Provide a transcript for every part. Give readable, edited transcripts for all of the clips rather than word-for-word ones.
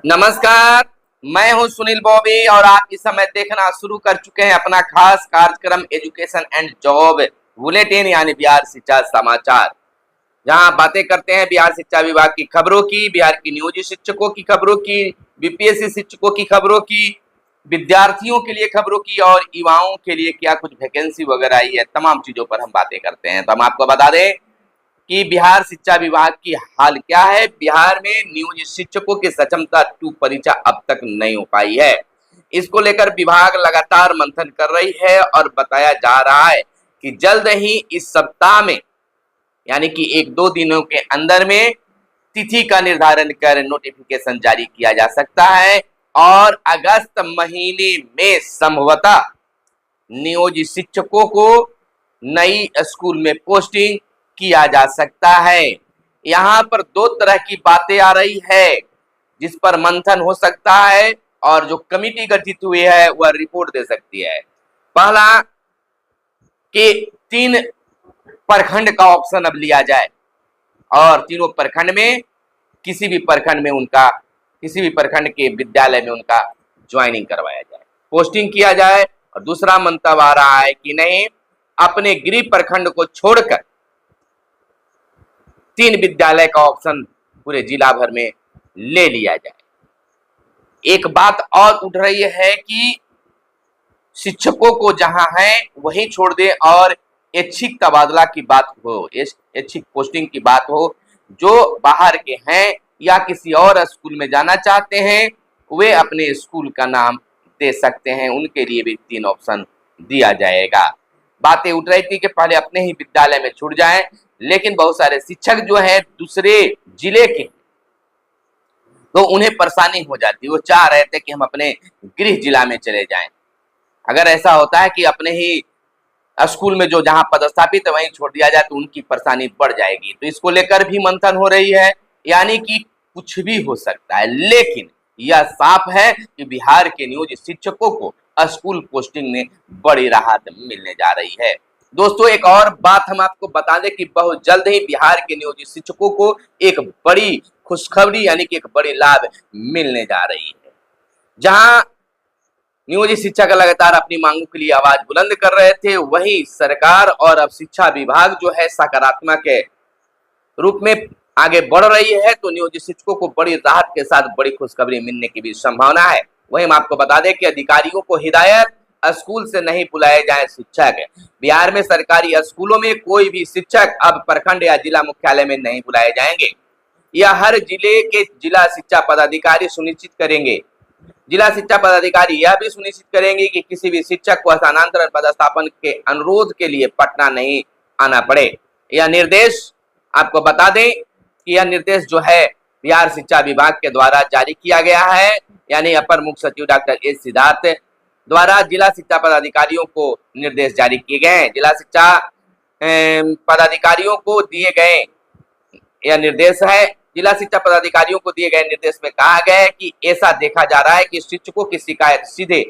नमस्कार। मैं हूं सुनील बॉबी और आप इस समय देखना शुरू कर चुके हैं अपना खास कार्यक्रम एजुकेशन एंड जॉब बुलेटिन यानी बिहार शिक्षा समाचार, जहां बातें करते हैं बिहार शिक्षा विभाग की खबरों की, बिहार की नियोजित शिक्षकों की खबरों की, बीपीएससी शिक्षकों की खबरों की, विद्यार्थियों के लिए खबरों की और युवाओं के लिए क्या कुछ वैकेंसी वगैरह आई है, तमाम चीजों पर हम बातें करते हैं। तो हम आपको बता दें कि बिहार शिक्षा विभाग की हाल क्या है। बिहार में नियोजित शिक्षकों की सक्षमता 2 परीक्षा अब तक नहीं हो पाई है। इसको लेकर विभाग लगातार मंथन कर रही है और बताया जा रहा है कि जल्द ही इस सप्ताह में यानी कि 1-2 दिनों के अंदर में तिथि का निर्धारण कर नोटिफिकेशन जारी किया जा सकता है और अगस्त महीने में संभवतः नियोजित शिक्षकों को नई स्कूल में पोस्टिंग किया जा सकता है। यहाँ पर 2 तरह की बातें आ रही है जिस पर मंथन हो सकता है और जो कमिटी गठित हुई है वह रिपोर्ट दे सकती है। पहला कि 3 प्रखंड का ऑप्शन अब लिया जाए और तीनों प्रखंड में किसी भी प्रखंड के विद्यालय में उनका ज्वाइनिंग करवाया जाए, पोस्टिंग किया जाए। और दूसरा मंतव्य आ रहा है कि नहीं, अपने गृह प्रखंड को छोड़कर 3 विद्यालय का ऑप्शन पूरे जिला भर में ले लिया जाए। एक बात और उठ रही है कि शिक्षकों को जहां है वहीं छोड़ दे और ऐच्छिक तबादला की बात हो, ऐच्छिक पोस्टिंग की बात हो। जो बाहर के हैं या किसी और स्कूल में जाना चाहते हैं वे अपने स्कूल का नाम दे सकते हैं, उनके लिए भी 3 ऑप्शन दिया जाएगा। बातें उठ रही थी कि पहले अपने ही विद्यालय में छूट जाएं, लेकिन बहुत सारे शिक्षक जो हैं दूसरे जिले के, तो उन्हें परेशानी हो जाती है। वो चाह रहे थे कि हम अपने गृह जिला में चले जाएं। अगर ऐसा होता है कि अपने ही स्कूल में जो जहां पदस्थापित है वहीं छोड़ दिया जाए तो उनकी परेशानी बढ़ जाएगी। तो इसको लेकर भी मंथन हो रही है, यानी कि कुछ भी हो सकता है, लेकिन यह साफ है कि बिहार के नियोजित शिक्षकों को स्कूल पोस्टिंग में बड़ी राहत मिलने जा रही है। दोस्तों, एक और बात हम आपको बता दें कि बहुत जल्द ही बिहार के नियोजित शिक्षकों को एक बड़ी खुशखबरी यानी कि एक बड़ी लाभ मिलने जा रही है। जहां नियोजित शिक्षक लगातार अपनी मांगों के लिए आवाज बुलंद कर रहे थे, वही सरकार और अब शिक्षा विभाग जो है सकारात्मक के रूप में आगे बढ़ रही है। तो नियोजित शिक्षकों को बड़ी राहत के साथ बड़ी खुशखबरी मिलने की भी संभावना है। वही हम आपको बता दें कि अधिकारियों को हिदायत, स्कूल से नहीं बुलाए जाए शिक्षक। बिहार में सरकारी स्कूलों में कोई भी शिक्षक अब प्रखंड या जिला मुख्यालय में नहीं बुलाए जाएंगे। यह हर जिले के जिला शिक्षा पदाधिकारी सुनिश्चित करेंगे। जिला शिक्षा पदाधिकारी यह भी सुनिश्चित करेंगे कि किसी भी शिक्षक को स्थानांतरण पदस्थापन के अनुरोध के लिए पटना नहीं आना पड़े। यह निर्देश आपको बता दें कि यह निर्देश जो है बिहार शिक्षा विभाग के द्वारा जारी किया गया है, यानी अपर मुख्य सचिव डॉक्टर एस सिद्धार्थ द्वारा जिला शिक्षा पदाधिकारियों को निर्देश जारी किए गए हैं। जिला शिक्षा पदाधिकारियों को दिए गए यह निर्देश है। जिला शिक्षा पदाधिकारियों को दिए गए निर्देश में कहा गया है कि ऐसा देखा जा रहा है कि शिक्षकों की शिकायत सीधे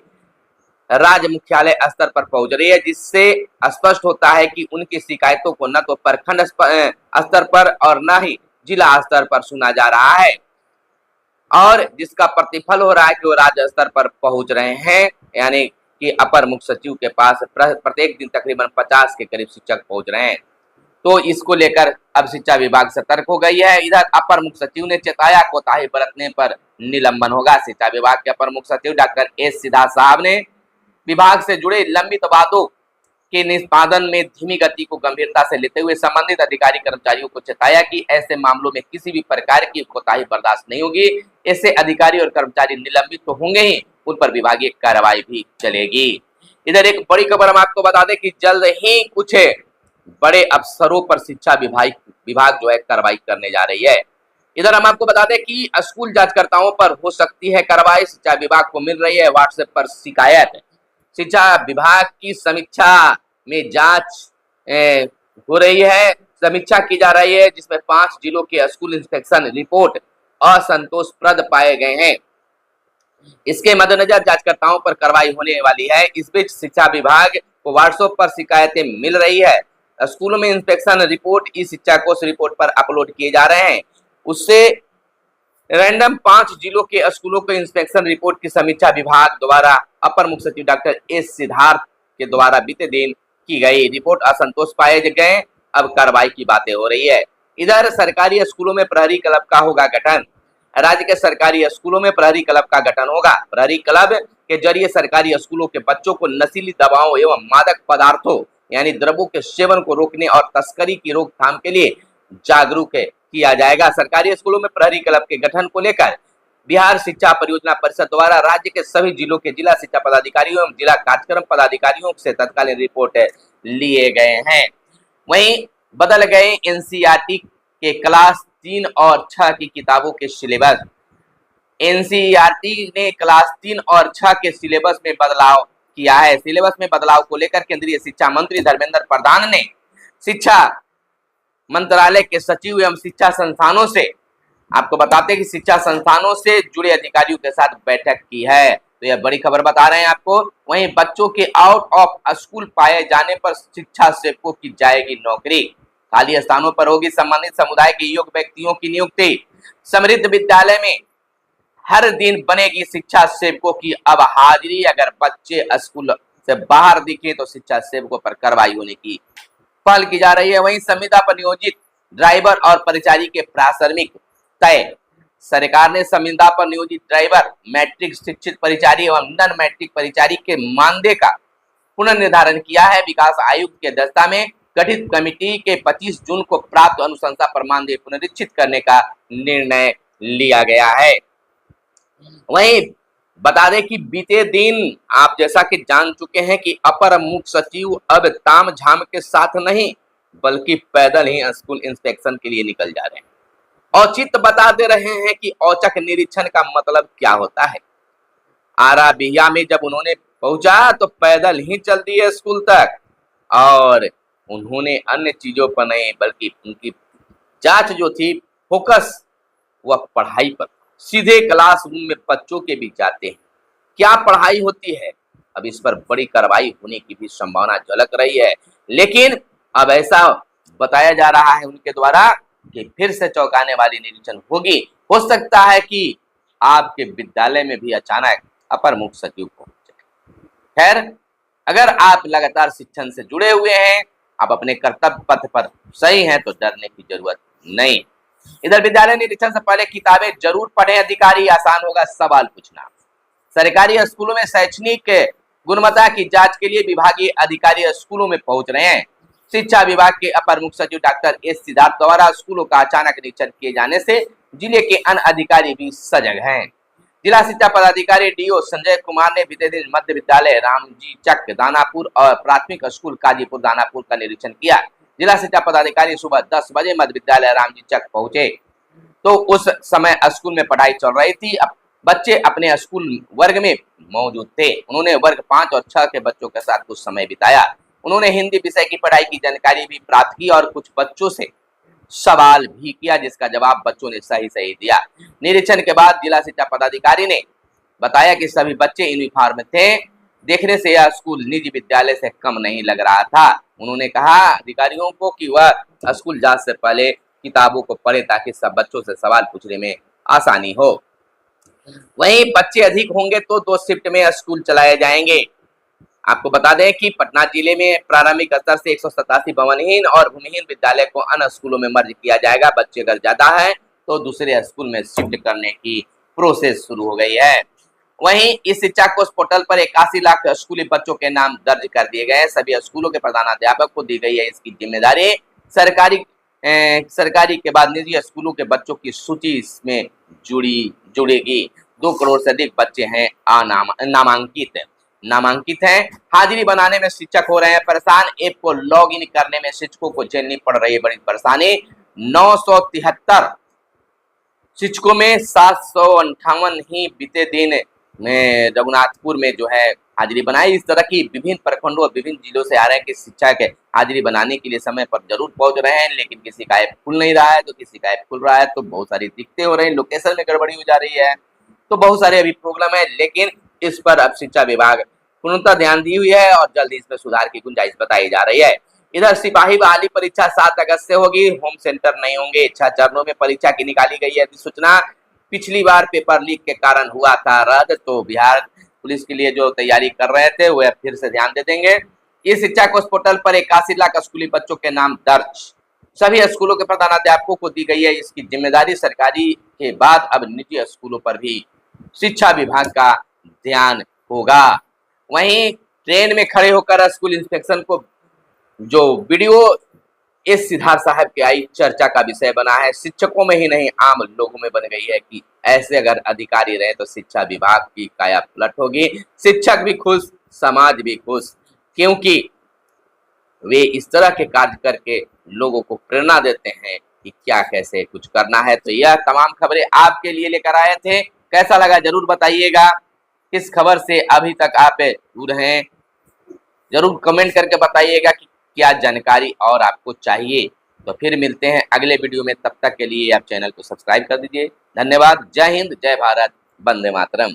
राज्य मुख्यालय स्तर पर पहुंच रही है, जिससे स्पष्ट होता है कि उनकी शिकायतों को न तो प्रखंड स्तर पर और न ही जिला स्तर पर सुना जा रहा है, और जिसका प्रतिफल हो रहा है कि वो राज्य स्तर पर पहुंच रहे हैं, यानी कि अपर मुख्य सचिव के पास प्रत्येक दिन तकरीबन 50 के करीब शिक्षक पहुंच रहे हैं। तो इसको लेकर अब शिक्षा विभाग सतर्क हो गई है। इधर अपर मुख्य सचिव ने चेताया कोताही बरतने पर निलंबन होगा। शिक्षा विभाग के अपर मुख्य सचिव डॉक्टर एस सिद्धार्थ साहब ने विभाग से जुड़े लंबित वादों के निष्पादन में धीमी गति को गंभीरता से लेते हुए संबंधित अधिकारी कर्मचारियों को चेताया कि ऐसे मामलों में किसी भी प्रकार की कोताही बर्दाश्त नहीं होगी। ऐसे अधिकारी और कर्मचारी निलंबित तो होंगे ही, उन पर विभागीय कार्रवाई भी चलेगी। इधर एक बड़ी खबर हम आपको बता दें कि जल्द ही कुछ बड़े अफसरों पर शिक्षा विभाग जो है कार्रवाई करने जा रही है। इधर हम आपको बता दें कि स्कूल जांचकर्ताओं पर हो सकती है कार्रवाई। शिक्षा विभाग को मिल रही है व्हाट्सएप पर शिकायत। शिक्षा विभाग की समीक्षा में जांच हो रही है, समीक्षा की जा रही है, जिसमें 5 जिलों के स्कूल इंस्पेक्शन रिपोर्ट असंतोषप्रद पाए गए हैं। इसके मद्देनजर जांचकर्ताओं पर कार्रवाई होने वाली है। इस बीच शिक्षा विभाग को व्हाट्सएप पर शिकायतें मिल रही है। स्कूलों में इंस्पेक्शन रिपोर्ट ई शिक्षा कोष रिपोर्ट पर अपलोड किए जा रहे हैं। उससे रैंडम 5 जिलों के स्कूलों के इंस्पेक्शन रिपोर्ट की समीक्षा विभाग द्वारा अपर मुख्य सचिव डॉक्टर एस सिद्धार्थ के द्वारा बीते दिन की गई। रिपोर्ट असंतोष पाए गए, अब कार्रवाई की बातें हो रही है। इधर सरकारी स्कूलों में प्रहरी क्लब का होगा गठन। राज्य के सरकारी स्कूलों में प्रहरी क्लब का गठन होगा। प्रहरी क्लब के जरिए सरकारी स्कूलों के बच्चों को नशीली दवाओं एवं मादक पदार्थों यानी द्रव्यों के सेवन को रोकने और तस्करी की रोकथाम के लिए जागरूक किया जाएगा। सरकारी स्कूलों में प्रहरी क्लब के गठन को लेकर बिहार शिक्षा परियोजना परिषद द्वारा राज्य के सभी जिलों के जिला शिक्षा पदाधिकारियों एवं जिला कार्यक्रम पदाधिकारियों से तत्कालीन रिपोर्ट लिए गए हैं। वहीं बदल गए एनसीईआरटी के क्लास 3 और 6 की किताबों के सिलेबस। एनसीईआरटी ने क्लास 3 और 6 के सिलेबस में बदलाव किया है। सिलेबस में बदलाव को लेकर केंद्रीय शिक्षा मंत्री धर्मेंद्र प्रधान ने शिक्षा मंत्रालय के सचिव एवं शिक्षा संस्थानों से, आपको बताते हैं कि शिक्षा संस्थानों से जुड़े अधिकारियों के साथ बैठक की है। तो यह बड़ी खबर बता रहे हैं आपको। वहीं बच्चों के आउट ऑफ स्कूल पाए जाने पर शिक्षा सेवकों की जाएगी नौकरी। खाली स्थानों पर होगी संबंधित समुदाय के योग्य व्यक्तियों की नियुक्ति। समृद्ध विद्यालय में हर दिन बनेगी शिक्षा सेवकों की अब हाजिरी। अगर बच्चे स्कूल से बाहर दिखे तो शिक्षा सेवकों पर कार्रवाई होने की पहल की जा रही है। वहीं संविदा पर नियोजित ड्राइवर और परिचारी के प्राथमिक तय। सरकार ने संविदा पर नियोजित ड्राइवर, मैट्रिक शिक्षित परिचारी एवं नॉन मैट्रिक परिचारी के मानदेय का पुनर्निर्धारण किया है। विकास आयुक्त की अध्यक्षता में गठित कमेटी के 25 जून को प्राप्त अनुशंसा पर मानदेय पुनरीक्षित करने का निर्णय लिया गया है। वहीं बता दें कि बीते दिन आप जैसा कि जान चुके हैं कि अपर मुख्य सचिव अब ताम झाम के साथ नहीं बल्कि पैदल ही स्कूल इंस्पेक्शन के लिए निकल जा रहे हैं। औचित्य बता दे रहे हैं कि औचक निरीक्षण का मतलब क्या होता है। आरा बिहिया में जब उन्होंने पहुंचा तो पैदल ही चल दिए स्कूल तक और उन्होंने अन्य चीजों पर नहीं बल्कि उनकी जांच जो थी फोकस वह पढ़ाई पर। सीधे क्लासरूम में बच्चों के बीच जाते हैं, क्या पढ़ाई होती है। अब इस पर बड़ी कार्रवाई होने की भी संभावना झलक रही है। लेकिन अब ऐसा बताया जा रहा है उनके द्वारा कि फिर से चौंकाने वाली निरीक्षण होगी। हो सकता है कि आपके विद्यालय में भी अचानक अपर मुख्य सचिव पहुंच जाए। खैर, अगर आप लगातार शिक्षण से जुड़े हुए हैं, आप अपने कर्तव्य पथ पर सही हैं तो डरने की जरूरत नहीं। इधर विद्यालय निरीक्षण से पहले किताबें जरूर पढ़ें अधिकारी, आसान होगा सवाल पूछना। सरकारी स्कूलों में शैक्षणिक गुणवत्ता की जांच के लिए विभागीय अधिकारी स्कूलों में पहुंच रहे हैं। शिक्षा विभाग के अपर मुख्य सचिव डॉक्टर एस सिद्धार्थ द्वारा स्कूलों का अचानक निरीक्षण किए जाने से जिले के अन्य अधिकारी भी सजग हैं। जिला शिक्षा पदाधिकारी डीओ संजय कुमार ने बीते दिन मध्य विद्यालय रामजी चक दानापुर और प्राथमिक स्कूल काजीपुर दानापुर का निरीक्षण किया। जिला शिक्षा पदाधिकारी सुबह 10 बजे मध्य विद्यालय रामजी चक पहुंचे तो उस समय स्कूल में पढ़ाई चल रही थी। अब बच्चे अपने स्कूल वर्ग में मौजूद थे। उन्होंने वर्ग 5 और 6 के बच्चों के साथ कुछ समय बिताया। उन्होंने हिंदी विषय की पढ़ाई की जानकारी भी प्राप्त की और कुछ बच्चों से सवाल भी किया जिसका जवाब बच्चों ने सही सही दिया। निरीक्षण के बाद जिला शिक्षा पदाधिकारी ने बताया कि सभी बच्चे यूनिफॉर्म थे। देखने से यह स्कूल निजी विद्यालय से कम नहीं लग रहा था। उन्होंने कहा अधिकारियों को कि वह स्कूल जांच से पहले किताबों को पढ़े ताकि सब बच्चों से सवाल पूछने में आसानी हो। वहीं बच्चे अधिक होंगे तो 2 शिफ्ट में स्कूल चलाए जाएंगे। आपको बता दें कि पटना जिले में प्रारंभिक स्तर से 187 भवनहीन और भूमिहीन विद्यालय को अन्य स्कूलों में मर्ज किया जाएगा। बच्चे अगर ज्यादा है तो दूसरे स्कूल में शिफ्ट करने की प्रोसेस शुरू हो गई है। वहीं इस शिक्षा कोष पोर्टल पर 81 लाख स्कूली बच्चों के नाम दर्ज कर दिए गए हैं। सभी स्कूलों के प्रधानाध्यापक को दी गई है इसकी जिम्मेदारी। सरकारी के बाद निजी स्कूलों के बच्चों की सूची इसमें जुड़ेगी। 2 करोड़ से अधिक बच्चे हैं नामांकित हैं। हाजिरी बनाने में शिक्षक हो रहे हैं परेशान। ऐप को लॉग इन करने में शिक्षकों को झेलनी पड़ रही है बड़ी परेशानी। 973 शिक्षकों में 758 ही बीते दिन में रघुनाथपुर में जो है हाजिरी बनाई। इस तरह की विभिन्न प्रखंडों और विभिन्न जिलों से आ रहे हैं कि शिक्षक हाजिरी बनाने के लिए समय पर जरूर पहुंच रहे हैं, लेकिन किसी का ऐप खुल नहीं रहा है तो किसी का ऐप खुल रहा है तो बहुत सारी दिक्कतें हो रही हैं, लोकेशन में गड़बड़ी हो जा रही है, तो बहुत सारे अभी प्रॉब्लम है। लेकिन इस पर अब शिक्षा विभाग पूर्णतः ध्यान दी हुई है और जल्दी इसमें सुधार की गुंजाइश बताई जा रही है। इधर सिपाही बहाली परीक्षा 7 अगस्त से होगी। होम सेंटर नहीं होंगे। 6 चरणों में परीक्षा की निकाली गई है अधिसूचना। पिछली बार पेपर लीक के कारण हुआ था रद्द, तो बिहार पुलिस के लिए जो तैयारी कर रहे थे वह फिर से ध्यान दे देंगे। इस शिक्षा कोष पोर्टल पर 81 लाख स्कूली बच्चों के नाम दर्ज, सभी स्कूलों के प्रधानाध्यापकों को दी गई है इसकी जिम्मेदारी। सरकारी के बाद अब निजी स्कूलों पर भी शिक्षा विभाग का ध्यान होगा। वहीं ट्रेन में खड़े होकर स्कूल इंस्पेक्शन को जो वीडियो एस सिद्धार्थ साहब की आई चर्चा का विषय बना है। शिक्षकों में ही नहीं आम लोगों में बन गई है कि ऐसे अगर अधिकारी रहे तो शिक्षा विभाग की काया पलट होगी। शिक्षक भी खुश, समाज भी खुश, क्योंकि वे इस तरह के कार्य करके लोगों को प्रेरणा देते हैं कि क्या कैसे कुछ करना है। तो यह तमाम खबरें आपके लिए लेकर आए थे। कैसा लगा जरूर बताइएगा। किस खबर से अभी तक आप दूर हैं जरूर कमेंट करके बताइएगा कि क्या जानकारी और आपको चाहिए। तो फिर मिलते हैं अगले वीडियो में, तब तक के लिए आप चैनल को सब्सक्राइब कर दीजिए। धन्यवाद। जय हिंद, जय भारत, वंदे मातरम।